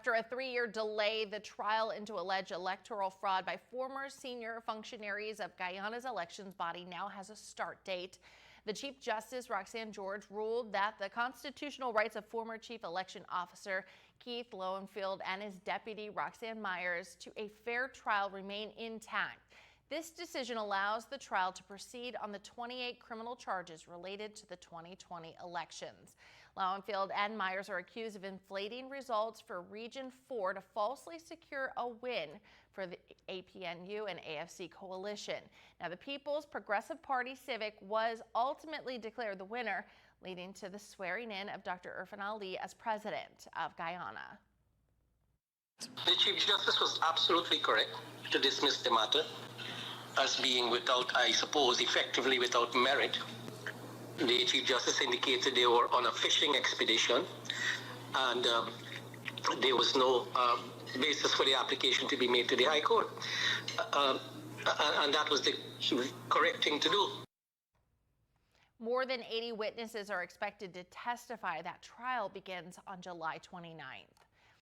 After a 3-year delay, the trial into alleged electoral fraud by former senior functionaries of Guyana's elections body now has a start date. The Chief Justice, Roxanne George, ruled that the constitutional rights of former Chief Election Officer Keith Lowenfield and his deputy, Roxanne Myers, to a fair trial remain intact. This decision allows the trial to proceed on the 28 criminal charges related to the 2020 elections. Lowenfield and Myers are accused of inflating results for Region 4 to falsely secure a win for the APNU and AFC coalition. Now, the People's Progressive Party Civic was ultimately declared the winner, leading to the swearing in of Dr. Irfan Ali as president of Guyana. The Chief Justice was absolutely correct to dismiss the matter as being without, I suppose, effectively without merit. The Chief Justice indicated they were on a fishing expedition and there was no basis for the application to be made to the High Court. And that was the correct thing to do. More than 80 witnesses are expected to testify. That trial begins on July 29th.